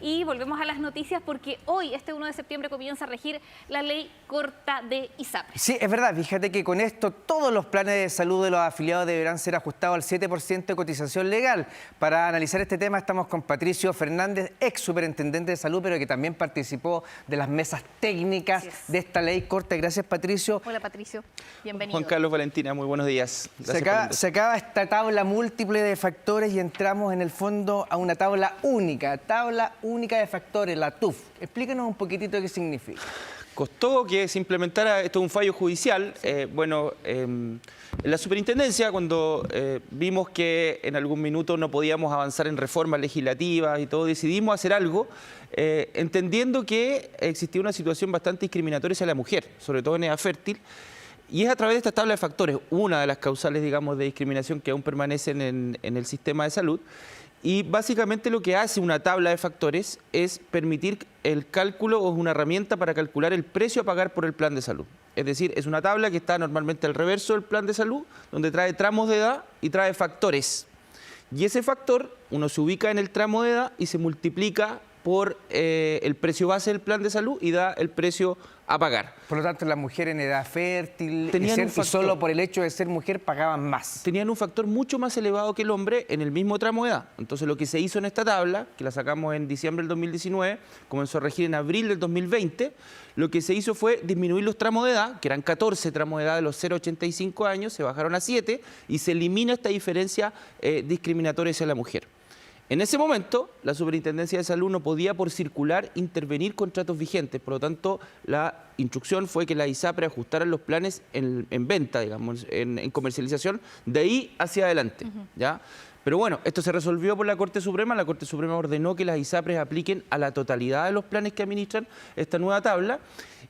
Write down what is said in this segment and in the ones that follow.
y volvemos a las noticias porque hoy, este 1 de septiembre, comienza a regir la ley corta de ISAPRE. Sí, es verdad. Fíjate que con esto todos los planes de salud de los afiliados deberán ser ajustados al 7% de cotización legal. Para analizar este tema estamos con Patricio Fernández, ex superintendente de salud, pero que también participó de las mesas técnicas de esta ley corta. Gracias, Patricio. Hola, Patricio. Bienvenido. Juan Carlos, Valentina, muy buenos días. Se acaba esta tabla múltiple de factores y entramos en el fondo a una tabla única de factores, la TUF. Explícanos un poquitito qué significa. Costó que se implementara, esto es un fallo judicial. En la superintendencia, cuando vimos que en algún minuto no podíamos avanzar en reformas legislativas y todo, decidimos hacer algo, entendiendo que existía una situación bastante discriminatoria hacia la mujer, sobre todo en edad fértil. Y es a través de esta tabla de factores, una de las causales, digamos, de discriminación que aún permanecen en el sistema de salud. Y básicamente lo que hace una tabla de factores es permitir el cálculo o es una herramienta para calcular el precio a pagar por el plan de salud. Es decir, es una tabla que está normalmente al reverso del plan de salud, donde trae tramos de edad y trae factores. Y ese factor, uno se ubica en el tramo de edad y se multiplica por el precio base del plan de salud y da el precio a pagar. Por lo tanto, las mujeres en edad fértil y solo por el hecho de ser mujer pagaban más. Tenían un factor mucho más elevado que el hombre en el mismo tramo de edad. Entonces, lo que se hizo en esta tabla, que la sacamos en diciembre del 2019, comenzó a regir en abril del 2020, lo que se hizo fue disminuir los tramos de edad, que eran 14 tramos de edad de los 0 a 85 años, se bajaron a 7 y se elimina esta diferencia discriminatoria hacia la mujer. En ese momento, la Superintendencia de Salud no podía por circular intervenir contratos vigentes, por lo tanto, la instrucción fue que la ISAPRE ajustara los planes en venta, digamos, en comercialización, de ahí hacia adelante, ¿ya? Pero bueno, esto se resolvió por la Corte Suprema ordenó que las ISAPRES apliquen a la totalidad de los planes que administran esta nueva tabla.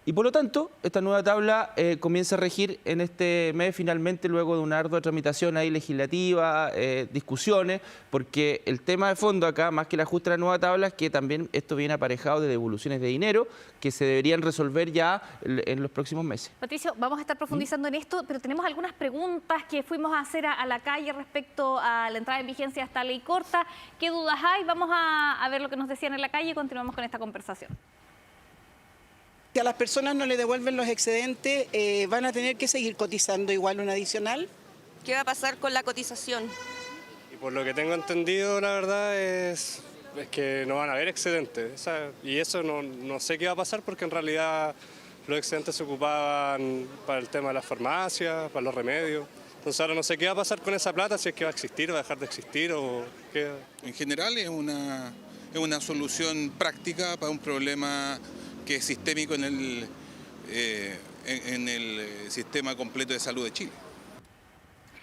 Y por lo tanto, esta nueva tabla comienza a regir en este mes finalmente, luego de una ardua tramitación ahí legislativa, discusiones, porque el tema de fondo acá, más que el ajuste de la nueva tabla, es que también esto viene aparejado de devoluciones de dinero que se deberían resolver ya en los próximos meses. Patricio, vamos a estar profundizando en esto, pero tenemos algunas preguntas que fuimos a hacer a la calle respecto a la entrada en vigencia de esta ley corta. ¿Qué dudas hay? Vamos a ver lo que nos decían en la calle y continuamos con esta conversación. Si a las personas no le devuelven los excedentes, ¿van a tener que seguir cotizando igual un adicional? ¿Qué va a pasar con la cotización? Y por lo que tengo entendido, la verdad es que no van a haber excedentes. Y eso no sé qué va a pasar porque en realidad los excedentes se ocupaban para el tema de las farmacias, para los remedios. Entonces ahora no sé qué va a pasar con esa plata, si es que va a existir, va a dejar de existir o qué. En general es una solución práctica para un problema que es sistémico en el sistema completo de salud de Chile.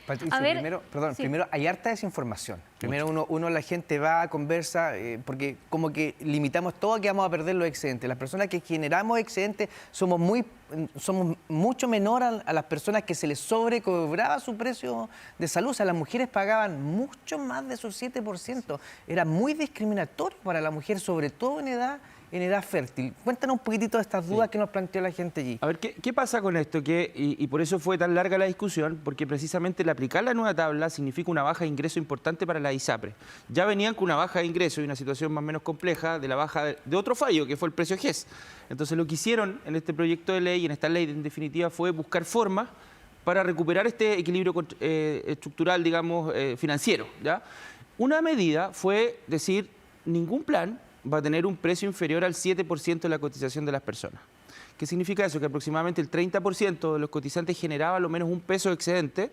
Patricio, primero hay harta desinformación. Primero la gente va, conversa, porque como que limitamos todo a que vamos a perder los excedentes. Las personas que generamos excedentes somos mucho menor a las personas que se les sobrecobraba su precio de salud. O sea, las mujeres pagaban mucho más de su 7%. Era muy discriminatorio para la mujer, sobre todo en edad fértil. Cuéntanos un poquitito de estas dudas que nos planteó la gente allí. A ver, ¿qué pasa con esto? Y por eso fue tan larga la discusión, porque precisamente el aplicar la nueva tabla significa una baja de ingreso importante para la ISAPRE. Ya venían con una baja de ingreso y una situación más o menos compleja de la baja de otro fallo, que fue el precio GES. Entonces lo que hicieron en este proyecto de ley, en esta ley en definitiva, fue buscar formas para recuperar este equilibrio estructural, digamos, financiero, ¿ya? Una medida fue decir, ningún plan va a tener un precio inferior al 7% de la cotización de las personas. ¿Qué significa eso? Que aproximadamente el 30% de los cotizantes generaba al menos un peso de excedente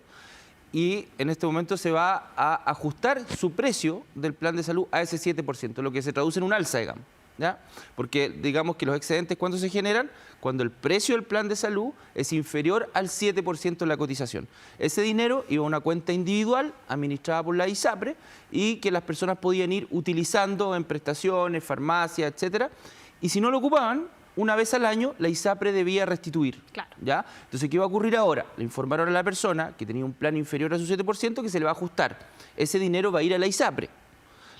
y en este momento se va a ajustar su precio del plan de salud a ese 7%, lo que se traduce en un alza, digamos, ¿ya? Porque digamos que los excedentes, ¿cuándo se generan? Cuando el precio del plan de salud es inferior al 7% de la cotización. Ese dinero iba a una cuenta individual administrada por la ISAPRE y que las personas podían ir utilizando en prestaciones, farmacias, etcétera. Y si no lo ocupaban, una vez al año la ISAPRE debía restituir. Claro. ¿Ya? Entonces, ¿qué va a ocurrir ahora? Le informaron a la persona que tenía un plan inferior a su 7% que se le va a ajustar. Ese dinero va a ir a la ISAPRE.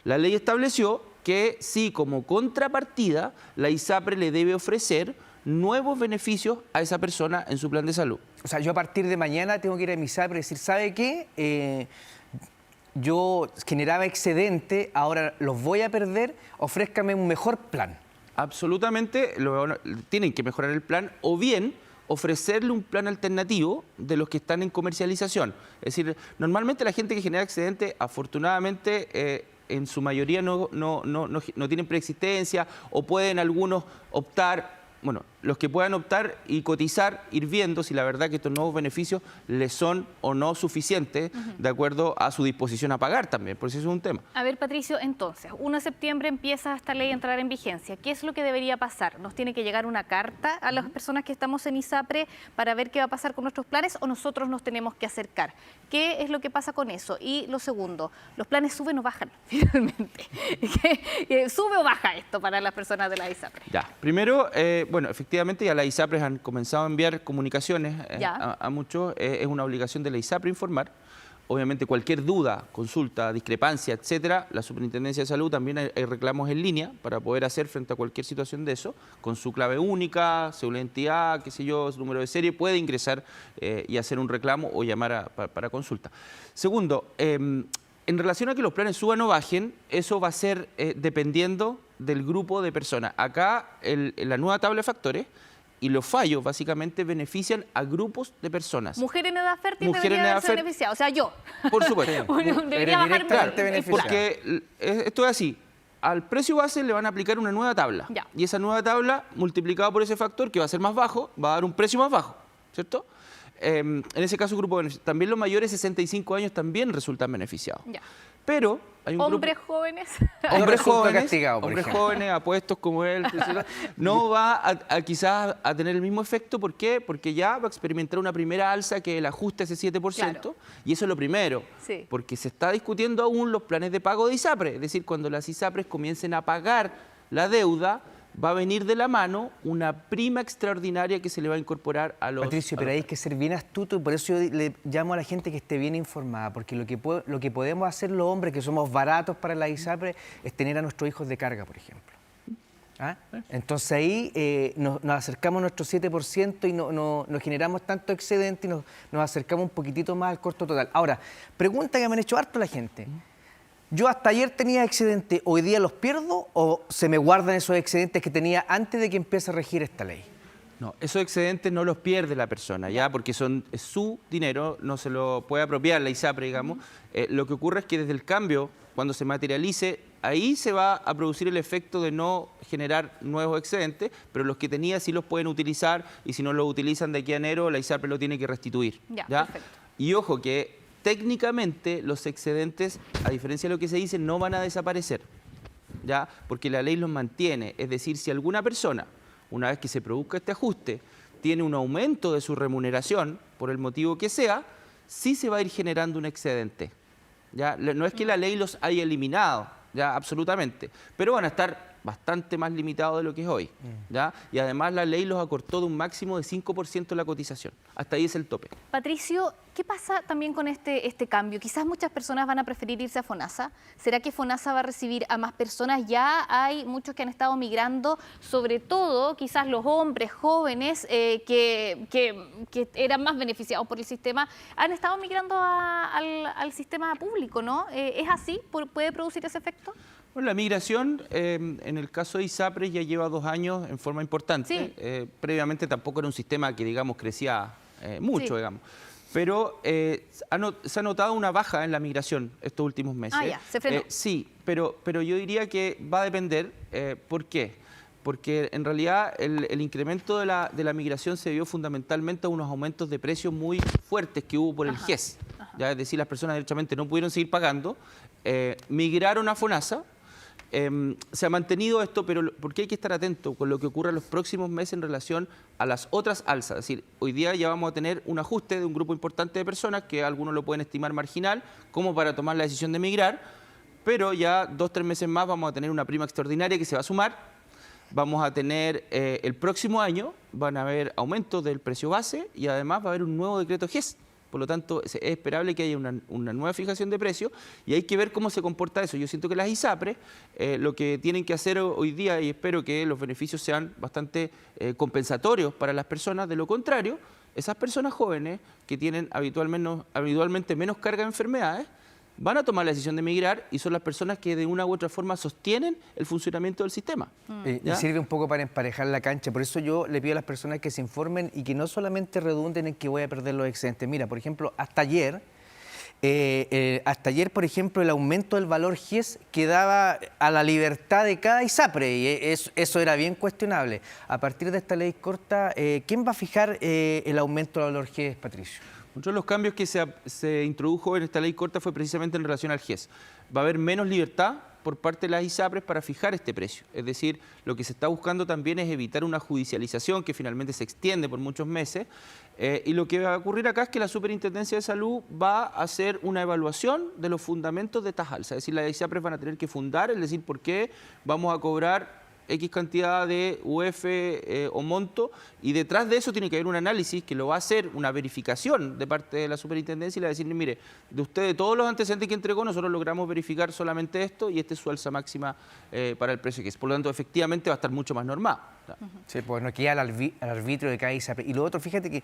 La ley estableció que sí, como contrapartida, la ISAPRE le debe ofrecer nuevos beneficios a esa persona en su plan de salud. O sea, yo a partir de mañana tengo que ir a mi ISAPRE y decir, ¿sabe qué? yo generaba excedente, ahora los voy a perder, ofrézcame un mejor plan. Absolutamente, tienen que mejorar el plan o bien ofrecerle un plan alternativo de los que están en comercialización. Es decir, normalmente la gente que genera excedente, afortunadamente, en su mayoría no tienen preexistencia o pueden algunos optar. Bueno, los que puedan optar y cotizar, ir viendo si la verdad que estos nuevos beneficios les son o no suficientes de acuerdo a su disposición a pagar también, por eso es un tema. A ver, Patricio, entonces, 1 de septiembre empieza esta ley a entrar en vigencia. ¿Qué es lo que debería pasar? ¿Nos tiene que llegar una carta a las personas que estamos en ISAPRE para ver qué va a pasar con nuestros planes o nosotros nos tenemos que acercar? ¿Qué es lo que pasa con eso? Y lo segundo, ¿los planes suben o bajan finalmente? ¿Sube o baja esto para las personas de la ISAPRE? Ya, primero, bueno, efectivamente ya las ISAPRES han comenzado a enviar comunicaciones a muchos. Es una obligación de la ISAPRE informar. Obviamente cualquier duda, consulta, discrepancia, etcétera, la Superintendencia de Salud también hay reclamos en línea para poder hacer frente a cualquier situación de eso, con su clave única, su identidad, qué sé yo, su número de serie, puede ingresar y hacer un reclamo o llamar para consulta. Segundo, en relación a que los planes suban o bajen, eso va a ser dependiendo del grupo de personas. Acá, la nueva tabla de factores y los fallos básicamente benefician a grupos de personas. Mujer en edad fértil Mujer debería en edad haberse beneficiado, o sea, yo. Por supuesto. Debería bajar directamente el beneficiada. Porque esto es así. Al precio base le van a aplicar una nueva tabla. Ya. Y esa nueva tabla, multiplicada por ese factor, que va a ser más bajo, va a dar un precio más bajo, ¿cierto? En ese caso, grupo de beneficios. También los mayores de 65 años también resultan beneficiados. Ya. Pero hay un Hombres grupo... jóvenes. Hombres resulta jóvenes, castigado, por hombres ejemplo. jóvenes, apuestos como él, etcétera, no va quizás a tener el mismo efecto. ¿Por qué? Porque ya va a experimentar una primera alza que el ajuste es ese 7%, Claro. y eso es lo primero, Sí. porque se está discutiendo aún los planes de pago de ISAPRE, es decir, cuando las ISAPRES comiencen a pagar la deuda, va a venir de la mano una prima extraordinaria que se le va a incorporar a los... Patricio, pero hay que ser bien astuto y por eso yo le llamo a la gente que esté bien informada, porque lo que podemos hacer los hombres, que somos baratos para la ISAPRE, es tener a nuestros hijos de carga, por ejemplo. ¿Ah? Entonces ahí nos acercamos a nuestro 7% y nos generamos tanto excedente y nos acercamos un poquitito más al costo total. Ahora, pregunta que me han hecho harto la gente. Yo hasta ayer tenía excedente, ¿hoy día los pierdo o se me guardan esos excedentes que tenía antes de que empiece a regir esta ley? No, esos excedentes no los pierde la persona, ¿ya? Porque es su dinero, no se lo puede apropiar la ISAPRE, digamos. Lo que ocurre es que desde el cambio, cuando se materialice, ahí se va a producir el efecto de no generar nuevos excedentes, pero los que tenía sí los pueden utilizar y si no los utilizan de aquí a enero, la ISAPRE lo tiene que restituir. Ya, ¿ya? perfecto. Y ojo que técnicamente los excedentes, a diferencia de lo que se dice, no van a desaparecer, ¿ya? Porque la ley los mantiene. Es decir, si alguna persona, una vez que se produzca este ajuste, tiene un aumento de su remuneración, por el motivo que sea, sí se va a ir generando un excedente, ¿ya? No es que la ley los haya eliminado, ya, absolutamente, pero van a estar bastante más limitados de lo que es hoy, ¿ya? Y además la ley los acortó de un máximo de 5% la cotización. Hasta ahí es el tope. Patricio, ¿qué pasa también con este cambio? Quizás muchas personas van a preferir irse a FONASA. ¿Será que FONASA va a recibir a más personas? Ya hay muchos que han estado migrando, sobre todo quizás los hombres jóvenes que eran más beneficiados por el sistema, han estado migrando al sistema público, ¿no? ¿Es así? ¿Puede producir ese efecto? Bueno, la migración, en el caso de ISAPRE, ya lleva 2 años en forma importante. Sí. Previamente tampoco era un sistema que, digamos, crecía mucho, Sí. digamos. Pero se ha notado una baja en la migración estos últimos meses. Ah, ya, se frenó. Sí, pero yo diría que va a depender. ¿Por qué? Porque en realidad el incremento de la migración se debió fundamentalmente a unos aumentos de precios muy fuertes que hubo por el GES. Ya, es decir, las personas derechamente no pudieron seguir pagando, migraron a FONASA. Se ha mantenido esto, pero porque hay que estar atento con lo que ocurra en los próximos meses en relación a las otras alzas. Es decir, hoy día ya vamos a tener un ajuste de un grupo importante de personas que algunos lo pueden estimar marginal, como para tomar la decisión de migrar, pero ya 2 o 3 meses más vamos a tener una prima extraordinaria que se va a sumar. Vamos a tener el próximo año, van a haber aumentos del precio base y además va a haber un nuevo decreto GES. Por lo tanto, es esperable que haya una nueva fijación de precios y hay que ver cómo se comporta eso. Yo siento que las ISAPRES lo que tienen que hacer hoy día, y espero que los beneficios sean bastante compensatorios para las personas, de lo contrario, esas personas jóvenes que tienen habitualmente menos carga de enfermedades van a tomar la decisión de migrar y son las personas que de una u otra forma sostienen el funcionamiento del sistema. Y ¿Ya? sirve un poco para emparejar la cancha. Por eso yo le pido a las personas que se informen y que no solamente redunden en que voy a perder los excedentes. Mira, por ejemplo, hasta ayer, por ejemplo, el aumento del valor GES quedaba a la libertad de cada ISAPRE y eso era bien cuestionable. A partir de esta ley corta, ¿quién va a fijar el aumento del valor GES, Patricio? Otro de los cambios que se introdujo en esta ley corta fue precisamente en relación al GES. Va a haber menos libertad por parte de las ISAPRES para fijar este precio. Es decir, lo que se está buscando también es evitar una judicialización que finalmente se extiende por muchos meses. Y lo que va a ocurrir acá es que la Superintendencia de Salud va a hacer una evaluación de los fundamentos de estas alzas. Es decir, las ISAPRES van a tener que fundar, es decir, por qué vamos a cobrar X cantidad de UF o monto, y detrás de eso tiene que haber un análisis que lo va a hacer, una verificación de parte de la superintendencia y le va a decir, mire, de usted, de todos los antecedentes que entregó, nosotros logramos verificar solamente esto y este es su alza máxima para el precio que es. Por lo tanto, efectivamente va a estar mucho más normado. Sí, pues no queda al arbitrio de cada ISAPRE. Y lo otro, fíjate que,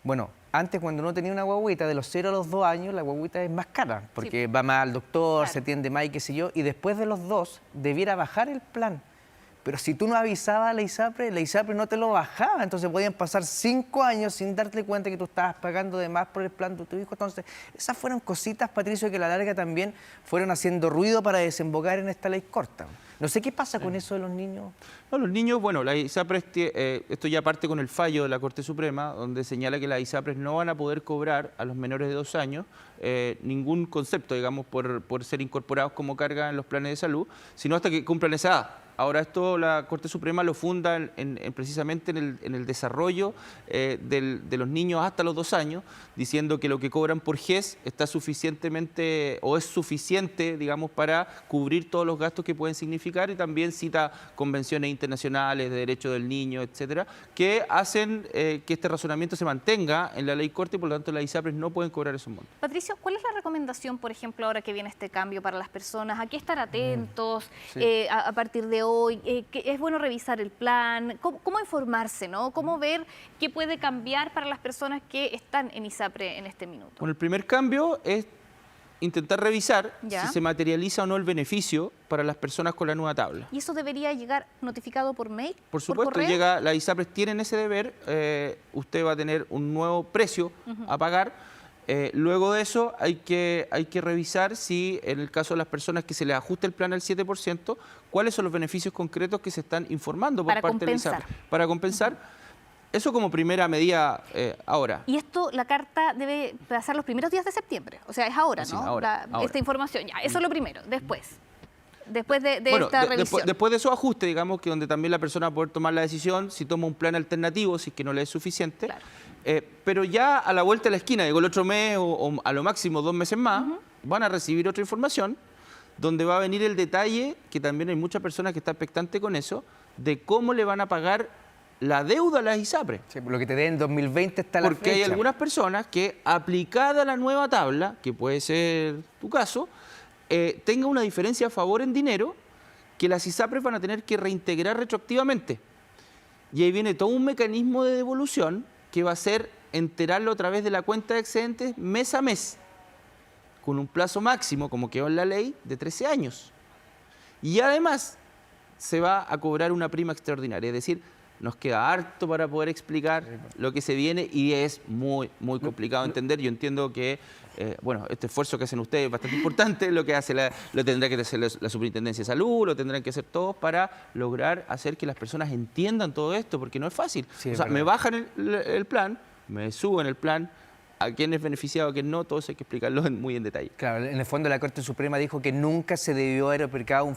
bueno, antes cuando uno tenía una guagüita de los 0 a los 2 años, la guagüita es más cara, porque va más al doctor, se atiende más y qué sé yo, y después de los 2 debiera bajar el plan. Pero si tú no avisabas a la ISAPRE no te lo bajaba. Entonces podían pasar 5 años sin darte cuenta que tú estabas pagando de más por el plan de tu hijo. Entonces, esas fueron cositas, Patricio, que a la larga también fueron haciendo ruido para desembocar en esta ley corta. No sé qué pasa con eso de los niños. No, los niños, bueno, la ISAPRES, esto ya parte con el fallo de la Corte Suprema, donde señala que las ISAPRES no van a poder cobrar a los menores de 2 años ningún concepto, digamos, por ser incorporados como carga en los planes de salud, sino hasta que cumplan esa edad. Ahora esto la Corte Suprema lo funda precisamente en el desarrollo de los niños hasta los 2 años, diciendo que lo que cobran por GES está suficientemente o es suficiente, digamos, para cubrir todos los gastos que pueden significar, y también cita convenciones internacionales de derechos del niño, etcétera, que hacen que este razonamiento se mantenga en la ley corta y por lo tanto las ISAPRES no pueden cobrar esos montos. Patricio, ¿cuál es la recomendación, por ejemplo, ahora que viene este cambio para las personas? ¿A qué estar atentos a partir de hoy? ¿Es bueno revisar el plan? ¿Cómo informarse, ¿no? ¿Cómo ver qué puede cambiar para las personas que están en ISAPRE en este minuto? Bueno, el primer cambio es intentar revisar ¿Ya? si se materializa o no el beneficio para las personas con la nueva tabla. ¿Y eso debería llegar notificado por mail? Por supuesto, correo? las ISAPRES tienen ese deber, usted va a tener un nuevo precio a pagar. Luego de eso hay que revisar si en el caso de las personas que se les ajuste el plan al 7%, cuáles son los beneficios concretos que se están informando por parte de la ISAPRE. Para compensar. Eso como primera medida ahora. Y esto, la carta debe pasar los primeros días de septiembre, o sea, es ahora, Sí, ¿no? ahora. Esta información, ya, eso es lo primero. Después de Bueno, esta revisión. después de esos ajustes, digamos, que donde también la persona va a poder tomar la decisión si toma un plan alternativo, si es que no le es suficiente. Claro. Pero ya a la vuelta de la esquina, digo, el otro mes o a lo máximo 2 meses más, van a recibir otra información donde va a venir el detalle, que también hay muchas personas que están expectantes con eso, de cómo le van a pagar la deuda a las ISAPRES. Sí, por lo que te den en 2020 está la Porque hay fecha. algunas personas que, aplicada la nueva tabla, que puede ser tu caso, tenga una diferencia a favor en dinero que las ISAPRES van a tener que reintegrar retroactivamente. Y ahí viene todo un mecanismo de devolución que va a ser enterarlo a través de la cuenta de excedentes mes a mes, con un plazo máximo, como quedó en la ley, de 13 años. Y además se va a cobrar una prima extraordinaria, es decir, nos queda harto para poder explicar lo que se viene y es muy, muy complicado entender. Yo entiendo que, bueno, este esfuerzo que hacen ustedes es bastante importante, lo que hace lo tendrá que hacer la Superintendencia de Salud, lo tendrán que hacer todos para lograr hacer que las personas entiendan todo esto, porque no es fácil. Sí, o sea, es me verdad. bajan el plan, me suben el plan, a quién es beneficiado, a quién no, todo eso hay que explicarlo muy en detalle. Claro, en el fondo la Corte Suprema dijo que nunca se debió haber aplicado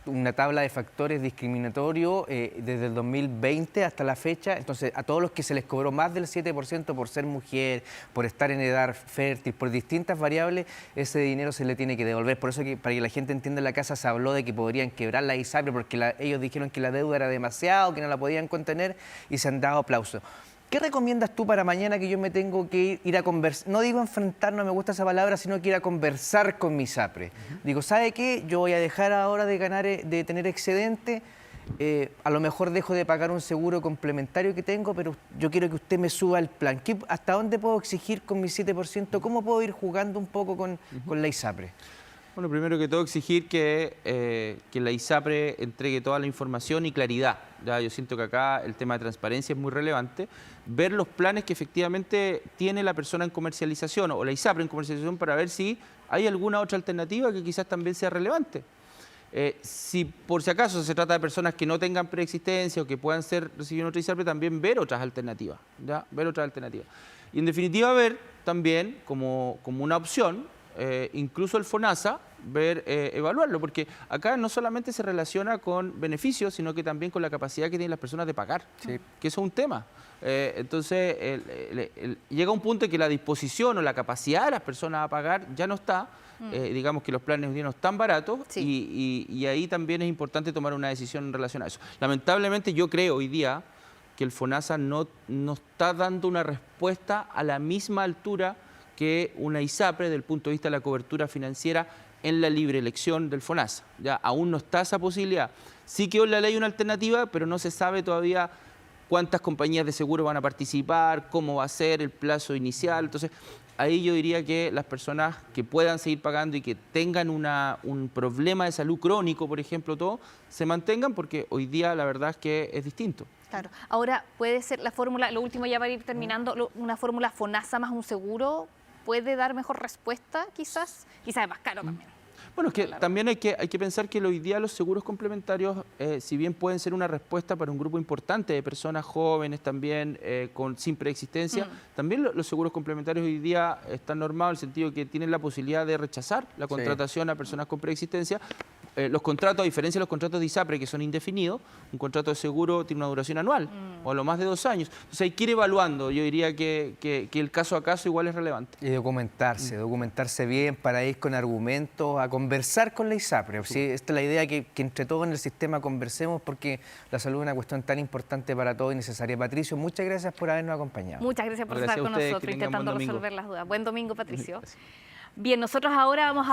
una tabla de factores discriminatorio desde el 2020 hasta la fecha. Entonces, a todos los que se les cobró más del 7% por ser mujer, por estar en edad fértil, por distintas variables, ese dinero se le tiene que devolver. Por eso, para que la gente entienda, en la casa se habló de que podrían quebrar la ISAPRE porque ellos dijeron que la deuda era demasiado, que no la podían contener y se han dado aplausos. ¿Qué recomiendas tú para mañana que yo me tengo que ir a conversar? No digo enfrentar, no me gusta esa palabra, sino que ir a conversar con mi ISAPRE. Digo, ¿sabe qué? Yo voy a dejar ahora de tener excedente, a lo mejor dejo de pagar un seguro complementario que tengo, pero yo quiero que usted me suba el plan. ¿Hasta dónde puedo exigir con mi 7%? ¿Cómo puedo ir jugando un poco con la ISAPRE? Bueno, primero que todo exigir que la ISAPRE entregue toda la información y claridad. Ya, yo siento que acá el tema de transparencia es muy relevante. Ver los planes que efectivamente tiene la persona en comercialización o la ISAPRE en comercialización para ver si hay alguna otra alternativa que quizás también sea relevante. Si por si acaso se trata de personas que no tengan preexistencia o que puedan ser recibidas en otra ISAPRE, también ver otras alternativas. ¿Ya? Ver otras alternativas. Y en definitiva ver también como una opción, incluso el FONASA, evaluarlo, porque acá no solamente se relaciona con beneficios, sino que también con la capacidad que tienen las personas de pagar, Sí. que eso es un tema. Entonces, llega un punto en que la disposición o la capacidad de las personas a pagar ya no está, digamos que los planes hoy día no están baratos, Sí. y ahí también es importante tomar una decisión en relación a eso. Lamentablemente yo creo hoy día que el FONASA no está dando una respuesta a la misma altura que una ISAPRE desde el punto de vista de la cobertura financiera en la libre elección del FONASA. Ya aún no está esa posibilidad. Sí quedó en la ley una alternativa, pero no se sabe todavía cuántas compañías de seguro van a participar, cómo va a ser el plazo inicial. Entonces, ahí yo diría que las personas que puedan seguir pagando y que tengan un problema de salud crónico, por ejemplo, todo, se mantengan, porque hoy día la verdad es que es distinto. Claro. Ahora, puede ser la fórmula, lo último ya para ir terminando, una fórmula FONASA más un seguro, ¿puede dar mejor respuesta quizás? Quizás es más caro también. Bueno, es que también hay que pensar que hoy día los seguros complementarios, si bien pueden ser una respuesta para un grupo importante de personas jóvenes también, sin preexistencia, también los seguros complementarios hoy día están normados en el sentido que tienen la posibilidad de rechazar la contratación a personas con preexistencia. Los contratos, a diferencia de los contratos de ISAPRE, que son indefinidos, un contrato de seguro tiene una duración anual, o a lo más de 2 años. Entonces hay que ir evaluando. Yo diría que el caso a caso igual es relevante. Y documentarse bien para ir con argumentos, a conversar con la ISAPRE. Sí, esta es la idea, que entre todos en el sistema conversemos, porque la salud es una cuestión tan importante para todos y necesaria. Patricio, muchas gracias por habernos acompañado. Muchas gracias por Gracias estar con a ustedes, nosotros que tengan intentando buen domingo. resolver las dudas. Buen domingo, Patricio. Bien, nosotros ahora vamos a